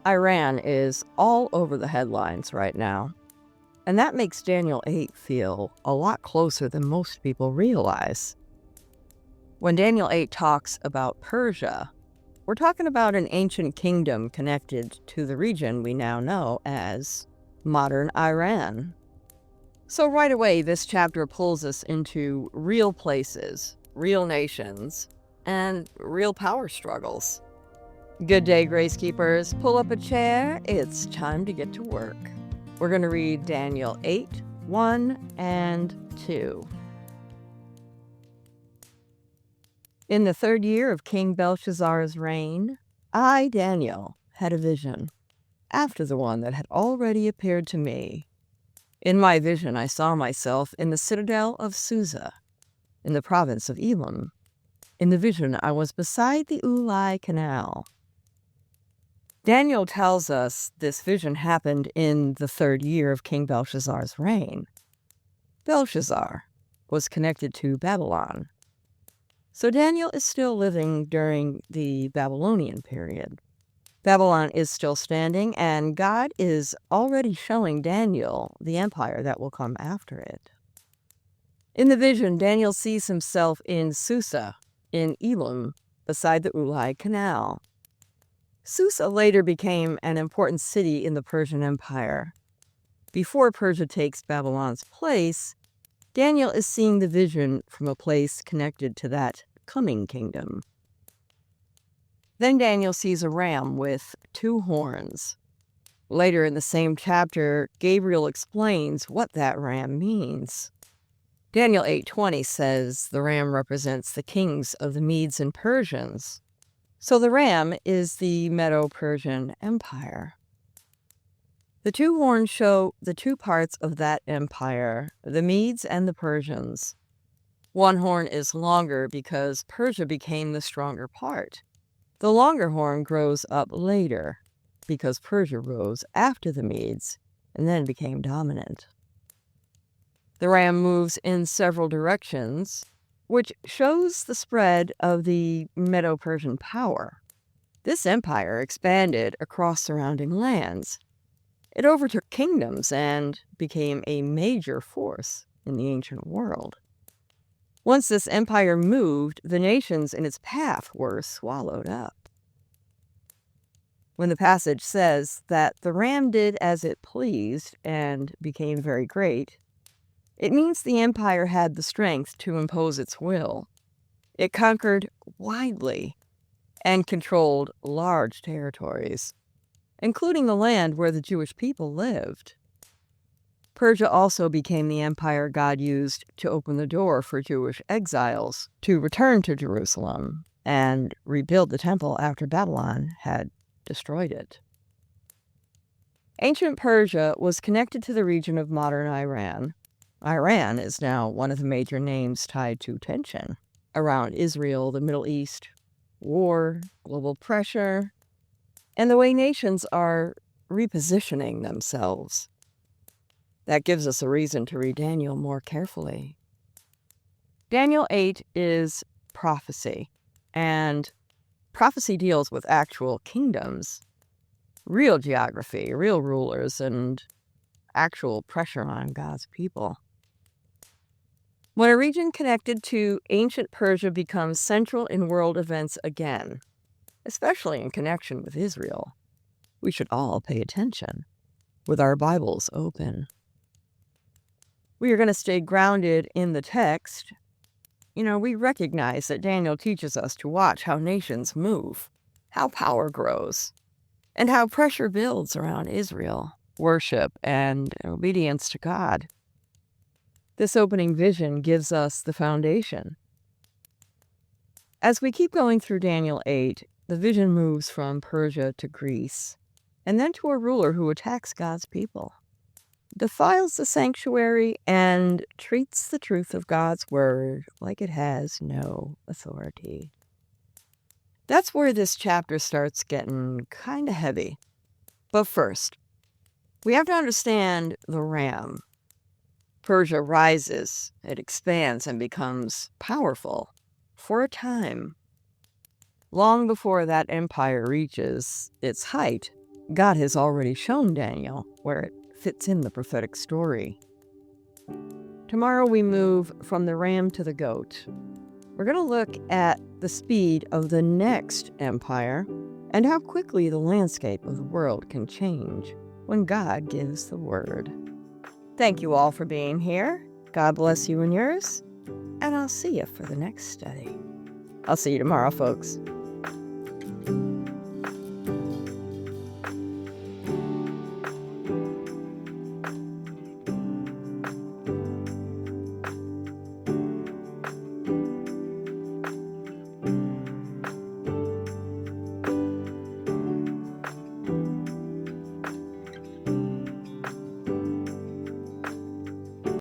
Iran is all over the headlines right now, and that makes Daniel 8 feel a lot closer than most people realize. When Daniel 8 talks about Persia, we're talking about an ancient kingdom connected to the region we now know as modern Iran. So right away, this chapter pulls us into real places, real nations, and real power struggles. Good day, Grace Keepers. Pull up a chair. It's time to get to work. We're going to read Daniel 8, 1 and 2. In the 3rd year of King Belshazzar's reign, I, Daniel, had a vision, after the one that had already appeared to me. In my vision, I saw myself in the citadel of Susa, in the province of Elam. In the vision, I was beside the Ulai Canal. Daniel tells us this vision happened in the 3rd year of King Belshazzar's reign. Belshazzar was connected to Babylon. So Daniel is still living during the Babylonian period. Babylon is still standing, and God is already showing Daniel the empire that will come after it. In the vision, Daniel sees himself in Susa, in Elam, beside the Ulai Canal. Susa later became an important city in the Persian Empire. Before Persia takes Babylon's place, Daniel is seeing the vision from a place connected to that coming kingdom. Then Daniel sees a ram with 2 horns. Later in the same chapter, Gabriel explains what that ram means. Daniel 8:20 says the ram represents the kings of the Medes and Persians. So the ram is the Medo-Persian Empire. The 2 horns show the 2 parts of that empire, the Medes and the Persians. One horn is longer because Persia became the stronger part. The longer horn grows up later because Persia rose after the Medes and then became dominant. The ram moves in several directions, which shows the spread of the Medo-Persian power. This empire expanded across surrounding lands. It overtook kingdoms and became a major force in the ancient world. Once this empire moved, the nations in its path were swallowed up. When the passage says that the ram did as it pleased and became very great, it means the empire had the strength to impose its will. It conquered widely and controlled large territories, including the land where the Jewish people lived. Persia also became the empire God used to open the door for Jewish exiles to return to Jerusalem and rebuild the temple after Babylon had destroyed it. Ancient Persia was connected to the region of modern Iran. Iran is now one of the major names tied to tension around Israel, the Middle East, war, global pressure, and the way nations are repositioning themselves. That gives us a reason to read Daniel more carefully. Daniel 8 is prophecy, and prophecy deals with actual kingdoms, real geography, real rulers, and actual pressure on God's people. When a region connected to ancient Persia becomes central in world events again, especially in connection with Israel, we should all pay attention with our Bibles open. We are going to stay grounded in the text. We recognize that Daniel teaches us to watch how nations move, how power grows, and how pressure builds around Israel, worship, and obedience to God. This opening vision gives us the foundation. As we keep going through Daniel 8, the vision moves from Persia to Greece, and then to a ruler who attacks God's people, defiles the sanctuary, and treats the truth of God's word like it has no authority. That's where this chapter starts getting kind of heavy. But first, we have to understand the ram. Persia rises, it expands and becomes powerful for a time. Long before that empire reaches its height, God has already shown Daniel where it fits in the prophetic story. Tomorrow we move from the ram to the goat. We're going to look at the speed of the next empire and how quickly the landscape of the world can change when God gives the word. Thank you all for being here. God bless you and yours, and I'll see you for the next study. I'll see you tomorrow, folks.